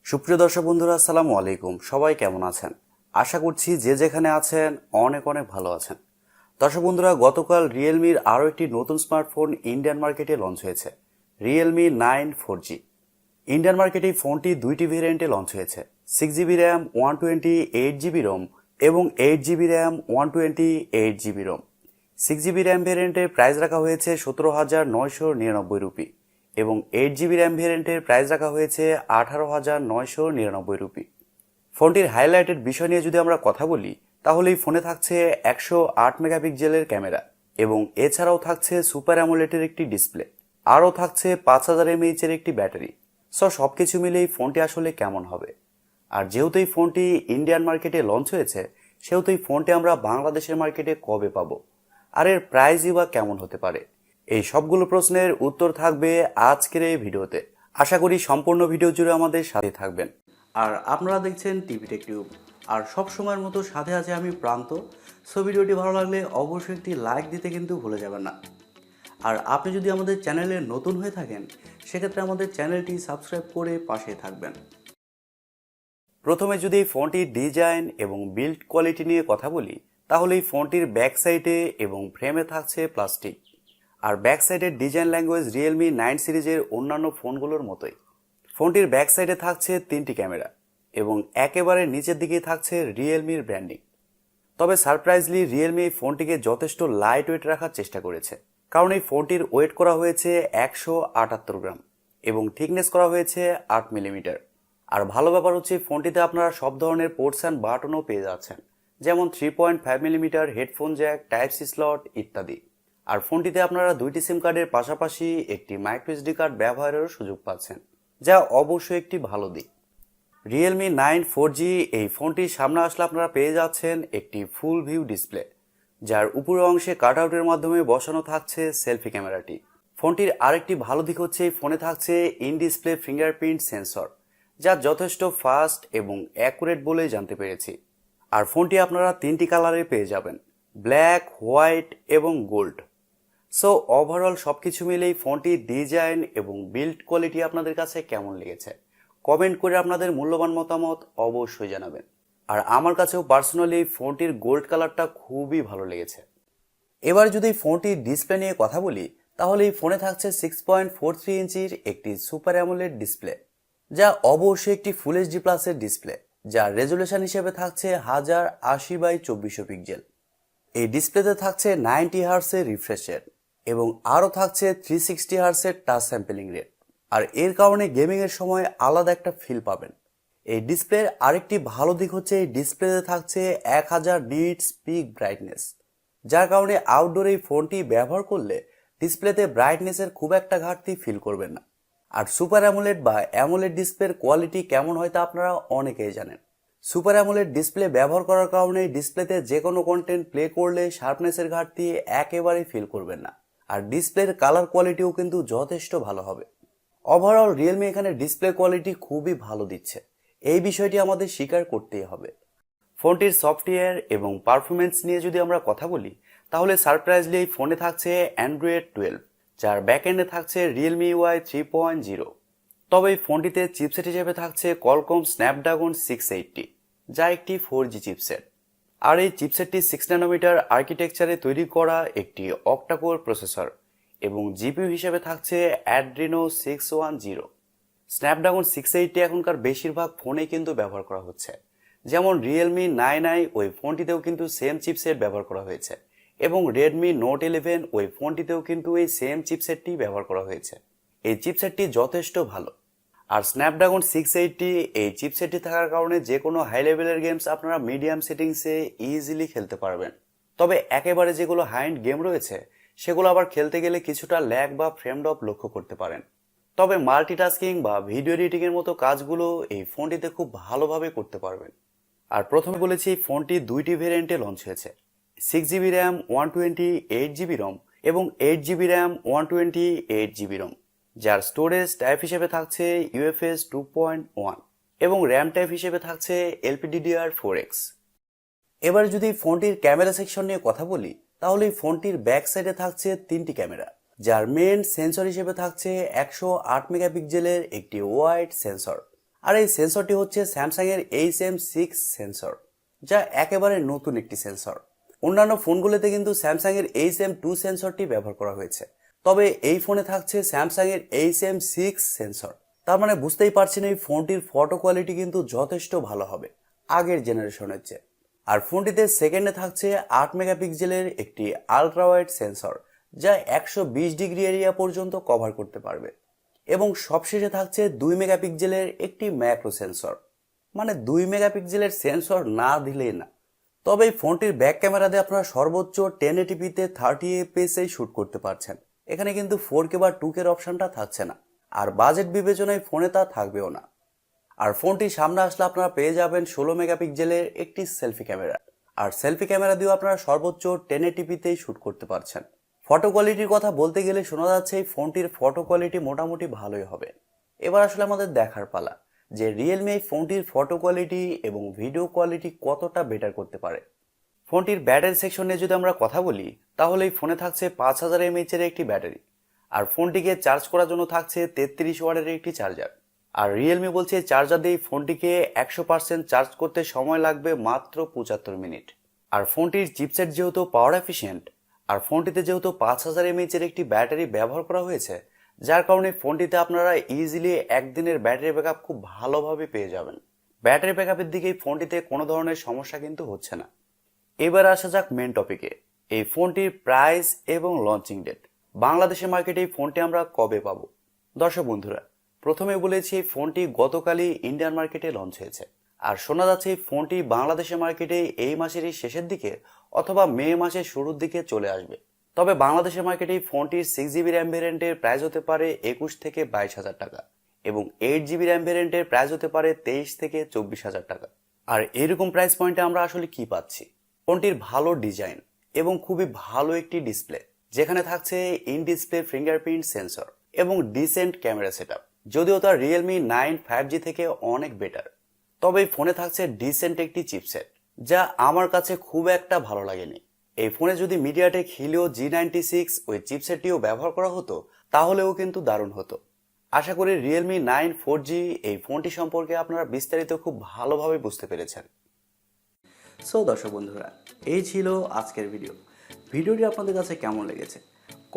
সুপ্রিয় দর্শক বন্ধুরা, আসসালামু আলাইকুম। সবাই কেমন আছেন? আশা করছি যে যেখানে আছেন অনেক অনেক ভালো আছেন। দর্শক বন্ধুরা, গতকাল রিয়েলমির আরও একটি নতুন স্মার্টফোন ইন্ডিয়ান মার্কেটে লঞ্চ হয়েছে, রিয়েলমি 9 4G। ইন্ডিয়ান মার্কেটে এই ফোনটি দুইটি ভেরিয়েন্টে লঞ্চ হয়েছে, 6GB র্যাম 128GB রোম এবং 8GB RAM 128GB ROM. 6GB RAM ভেরিয়েন্টের প্রাইস রাখা হয়েছে 17,999 রুপি এবং 8GB র্যাম ভেরিয়েন্টের প্রাইস রাখা হয়েছে 18,999 রুপি। ফোনটির হাইলাইটেড বিষয় নিয়ে যদি আমরা কথা বলি, তাহলে এই ফোনে থাকছে 108 মেগাপিক্সেলের ক্যামেরা এবং এছাড়াও থাকছে সুপার অ্যামোলেডের একটি ডিসপ্লে, আরও থাকছে 5000 mAh এর একটি ব্যাটারি। সব কিছু মিলে এই ফোনটি আসলে কেমন হবে? আর যেহেতু এই ফোনটি ইন্ডিয়ান মার্কেটে লঞ্চ হয়েছে, সেহেতু এই ফোনটি আমরা বাংলাদেশের মার্কেটে কবে পাবো, আর এর প্রাইসই বা কেমন হতে পারে? এই সবগুলো প্রশ্নের উত্তর থাকবে আজকের এই ভিডিওতে। আশা করি সম্পূর্ণ ভিডিও জুড়ে আমাদের সাথে থাকবেন। আর আপনারা দেখছেন টিভি টেক টিউব, আর সব সময়ের মতো সাথে আছে আমি প্রান্ত। ভিডিওটি ভালো লাগলে অবশ্যই একটি লাইক দিতে কিন্তু ভুলে যাবেন না। আর আপনি যদি আমাদের চ্যানেলে নতুন হয়ে থাকেন, সেক্ষেত্রে আমাদের চ্যানেলটি সাবস্ক্রাইব করে পাশে থাকবেন। প্রথমে যদি এই ফোনটির ডিজাইন এবং বিল্ড কোয়ালিটি নিয়ে কথা বলি, তাহলে এই ফোনটির ব্যাক সাইডে এবং ফ্রেমে থাকছে প্লাস্টিক। আর ব্যাক সাইডের ডিজাইন ল্যাঙ্গুয়েজ রিয়েলমি 9 সিরিজের অন্যান্য ফোনগুলোর মতোই। ফোনটির ব্যাক সাইডে থাকছে 3টি ক্যামেরা এবং একেবারে নিচের দিকেই থাকছে রিয়েলমির ব্র্যান্ডিং। তবে সারপ্রাইজলি রিয়েলমি এই ফোনটিকে যথেষ্ট লাইট ওয়েট রাখার চেষ্টা করেছে, কারণ এই ফোনটির ওয়েট করা হয়েছে 178 গ্রাম এবং থিকনেস করা হয়েছে 8 মিলিমিটার। আর ভালো ব্যাপার হচ্ছে ফোনটিতে আপনারা সব ধরনের পোর্টস অ্যান্ড বাটনও পেয়ে যাচ্ছেন, যেমন 3.5 millimetre headphone jack, type C slot ইত্যাদি। আর ফোনটিতে আপনারা দুইটি সিম কার্ডের পাশাপাশি একটি মাইক্রো এসডি কার্ড ব্যবহারেরও সুযোগ পাচ্ছেন, যা অবশ্যই একটি ভালো দিক। রিয়েলমি 9 4G এই ফোনটির সামনে আসলে আপনারা পেয়ে যাচ্ছেন একটি ফুল ভিউ ডিসপ্লে, যার উপরের অংশে কাটআউটের মাধ্যমে বসানো থাকছে সেলফি ক্যামেরাটি। ফোনটির আরেকটি ভালো দিক হচ্ছে এই ফোনে থাকছে ইন ডিসপ্লে ফিঙ্গারপ্রিন্ট সেন্সর, যা যথেষ্ট ফাস্ট এবং অ্যাকুরেট বলেই জানতে পেরেছি। আর ফোনটি আপনারা 3টি কালারে পেয়ে যাবেন, ব্ল্যাক, হোয়াইট এবং গোল্ড। ওভারঅল সবকিছু মিলেই ফোনটির ডিজাইন এবং বিল্ড কোয়ালিটি আপনাদের কাছে কেমন লেগেছে কমেন্ট করে আপনাদের মূল্যবান মতামত অবশ্যই জানাবেন। আর আমার কাছেও পার্সোনালি ফোনটির গোল্ড কালারটা খুবই ভালো লেগেছে। এবার যদি ফোনটির ডিসপ্লে নিয়ে কথা বলি, তাহলে এই ফোনে থাকছে 6.43 ইঞ্চির একটি সুপার অ্যামোলেড ডিসপ্লে, যা অবশ্যই একটি ফুল এইচডি প্লাসের ডিসপ্লে, যার রেজুলেশন হিসেবে থাকছে 1080x2400 পিক্সেল। এই ডিসপ্লেতে থাকছে 90 হার্টসের রিফ্রেশ রেট এবং আরও থাকছে 360 হার্টসের টাচ স্যাম্পলিং রেট। আর এর কারণে গেমিং এর সময় আলাদা একটা ফিল পাবেন। এই ডিসপ্লের আরেকটি ভালো দিক হচ্ছে এই ডিসপ্লেতে থাকছে 1000 নিটস পিক ব্রাইটনেস, যার কারণে আউটডোরে এই ফোনটি ব্যবহার করলে ডিসপ্লেতে ব্রাইটনেসের খুব একটা ঘাটতি ফিল করবেন না। আর সুপার অ্যামোলেড বা অ্যামোলেড ডিসপ্লের কোয়ালিটি কেমন হয় তা আপনারা অনেকেই জানেন। সুপার অ্যামোলেড ডিসপ্লে ব্যবহার করার কারণে ডিসপ্লেতে যে কোনো কন্টেন্ট প্লে করলে শার্পনেসের ঘাটতি একেবারেই ফিল করবেন না। আর ডিসপ্লের কালার কোয়ালিটিও কিন্তু যথেষ্ট ভালো হবে। ওভারঅল রিয়েলমি এখানে ডিসপ্লে কোয়ালিটি খুবই ভালো দিচ্ছে, এই বিষয়টি আমাদের স্বীকার করতেই হবে। ফোনটির সফটওয়্যার এবং পারফরমেন্স নিয়ে যদি আমরা কথা বলি, তাহলে সারপ্রাইজলি এই ফোনে থাকছে অ্যান্ড্রয়েড 12, যার ব্যাকএন্ডে থাকছে রিয়েলমি UI 3.0। তবে এই ফোনটিতে চিপসেট হিসেবে থাকছে Qualcomm Snapdragon 680, যা একটি 4G চিপসেট। আর এই চিপসেটটি 6 ন্যানোমিটার আর্কিটেকচারে তৈরি করা একটি Octa-core প্রসেসর এবং জিপিইউ হিসেবে থাকছে Adreno 610। স্ন্যাপড্রাগন 680 এখনকার বেশিরভাগ ফোনে কিন্তু ব্যবহার করা হচ্ছে, যেমন রিয়েলমি 9i ওই ফোনটিতেও কিন্তু সেম চিপসেট ব্যবহার করা হয়েছে এবং রেডমি নোট 11 ওই ফোনটিতেও কিন্তু এই সেম চিপসেটটি ব্যবহার করা হয়েছে। এই চিপসেটটি যথেষ্ট ভালো। আর স্ন্যাপড্রাগন 680 এই চিপসেটটি থাকার কারণে যে কোনো হাই লেভেলের গেমস আপনারা মিডিয়াম সেটিংসে ইজিলি খেলতে পারবেন। তবে একেবারে যেগুলো হাই এন্ড গেম রয়েছে, সেগুলো আবার খেলতে গেলে কিছুটা ল্যাগ বা ফ্রেম ড্রপ লক্ষ্য করতে পারেন। তবে মাল্টিটাস্কিং বা ভিডিও এডিটিং এর মতো কাজগুলো এই ফোনটিতে খুব ভালোভাবে করতে পারবেন। আর প্রথমে বলেছি এই ফোনটি দুইটি ভেরিয়েন্টে লঞ্চ হয়েছে, 6GB র্যাম 128GB রোম এবং 8GB র্যাম 128GB রোম, যার স্টোরেজ টাইপ হিসেবে থাকছে UFS 2.1 এবং র্যাম টাইপ হিসেবে থাকছে LPDDR4X। এবার যদি ফোনটির ক্যামেরা সেকশন নিয়ে কথা বলি, তাহলে এই ফোনটির ব্যাক সাইডে থাকছে 3টি ক্যামেরা, যার মেন সেন্সর হিসেবে থাকছে 108 মেগাপিক্সেলের একটি ওয়াইড সেন্সর আর এই সেন্সরটি হচ্ছে স্যামসাং এর SM6 সেন্সর, যা একেবারে নতুন একটি সেন্সর। অন্যান্য ফোনগুলোতে কিন্তু স্যামসাং এর SM2 সেন্সরটি ব্যবহার করা হয়েছে, তবে এই ফোনে থাকছে স্যামসাং এর SM6 সেন্সর। তার মানে বুঝতেই পারছেন এই ফোনটির ফটো কোয়ালিটি কিন্তু যথেষ্ট ভালো হবে আগের জেনারেশনের চেয়ে। আর ফোনটিতে সেকেন্ডে থাকছে 8 মেগাপিক্সেলের একটি আলট্রা ওয়াইড সেন্সর, যা 120 ডিগ্রি এরিয়া পর্যন্ত কভার করতে পারবে। এবং সবশেষে থাকছে 2 মেগাপিক্সেলের একটি ম্যাক্রো সেন্সর। মানে 2 মেগাপিক্সেলের সেন্সর না দিলেই না। তবে এই ফোনটির ব্যাক ক্যামেরা দিয়ে আপনারা সর্বোচ্চ 1080p-তে 30 fps-এই শ্যুট করতে পারছেন। এখানে কিন্তু 4K বা 2K এর অপশনটা থাকছে না, আর বাজেট বিবেচনায় ফোনে তা থাকবেও না। আর ফোনটি সামনে আসলে আপনারা পেয়ে যাবেন 16 মেগাপিক্সেলের একটি সেলফি ক্যামেরা, আর সেলফি ক্যামেরা দিয়েও আপনারা সর্বোচ্চ 1080p-তেই শ্যুট করতে পারছেন। ফটো কোয়ালিটির কথা বলতে গেলে শোনা যাচ্ছে এই ফোনটির ফটো কোয়ালিটি মোটামুটি ভালোই হবে। এবার আসলে আমাদের দেখার পালা যে রিয়েলমি এই ফোনটির ফটো কোয়ালিটি এবং ভিডিও কোয়ালিটি কতটা বেটার করতে পারে। ফোনটির ব্যাটারি সেকশন নিয়ে যদি আমরা কথা বলি, তাহলে এই ফোনে থাকছে 5000 mAh এর একটি ব্যাটারি, আর ফোনটিকে চার্জ করার জন্য থাকছে 33 ওয়াটের একটি চার্জার। আর রিয়েলমি বলছে চার্জার দিয়ে ফোনটিকে 100% চার্জ করতে সময় লাগবে মাত্র 75 মিনিট। আর ফোনটির চিপসেট যেহেতু পাওয়ার এফিশিয়েন্ট, আর ফোনটিতে যেহেতু 5000 mAh এর একটি ব্যাটারি ব্যবহার করা হয়েছে, যার কারণে ফোনটিতে আপনারা ইজিলি একদিনের ব্যাটারি ব্যাকআপ খুব ভালোভাবে পেয়ে যাবেন। ব্যাটারি ব্যাকআপের দিকে এই ফোনটিতে কোনো ধরনের সমস্যা কিন্তু হচ্ছে না। এবার আসা যাক মেন টপিকে, এই ফোনটির প্রাইস এবং লঞ্চিং ডেট। বাংলাদেশের মার্কেটে এই ফোনটি আমরা কবে পাবো? দর্শক বন্ধুরা, প্রথমে বলেছি এই ফোনটি গতকালই ইন্ডিয়ান মার্কেটে লঞ্চ হয়েছে, আর শোনা যাচ্ছে এই ফোনটি বাংলাদেশের মার্কেটে এই মাসেরই শেষের দিকে অথবা মে মাসের শুরুর দিকে চলে আসবে। তবে বাংলাদেশের মার্কেটে এই ফোনটির 6GB র্যাম ভ্যারিয়েন্টের প্রাইস হতে পারে 21 থেকে 22,000 টাকা, এবং 8GB র্যাম ভ্যারিয়েন্টের প্রাইস হতে পারে 23 থেকে 24,000 টাকা। আর এরকম প্রাইস পয়েন্টে আমরা আসলে কি পাচ্ছি? ফোনটির ভালো ডিজাইন এবং খুবই ভালো একটি ডিসপ্লে, যেখানে থাকছে ইন ডিসপ্লে ফিঙ্গারপ্রিন্ট সেন্সর এবং ডিসেন্ট ক্যামেরা সেটআপ, যদিও তার রিয়েলমি 9 5G থেকে অনেক বেটার। তবে এই ফোনে থাকছে ডিসেন্ট একটি চিপসেট, যা আমার কাছে খুব একটা ভালো লাগেনি। এই ফোনে যদি মিডিয়াটেক হিলিও G96 ওই চিপসেটটিও ব্যবহার করা হতো, তাহলেও কিন্তু দারুণ হতো। আশা করি রিয়েলমি 9 4G এই ফোনটি সম্পর্কে আপনারা বিস্তারিত খুব ভালোভাবে বুঝতে পেরেছেন। সো দর্শক বন্ধুরা, এই ছিল আজকের ভিডিওটি আপনাদের কাছে কেমন লেগেছে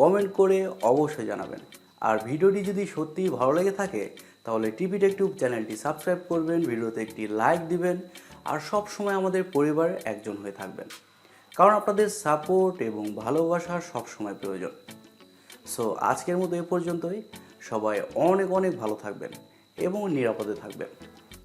কমেন্ট করে অবশ্যই জানাবেন। আর ভিডিওটি যদি সত্যিই ভালো লেগে থাকে, তাহলে টিভি টেক টিউব চ্যানেলটি সাবস্ক্রাইব করবেন, ভিডিওতে একটি লাইক দিবেন, আর সব সময় আমাদের পরিবারের একজন হয়ে থাকবেন, কারণ আপনাদের সাপোর্ট এবং ভালোবাসা সব সময় প্রয়োজন। সো আজকের মতো এ পর্যন্তই। সবাই অনেক অনেক ভালো থাকবেন এবং নিরাপদে থাকবেন।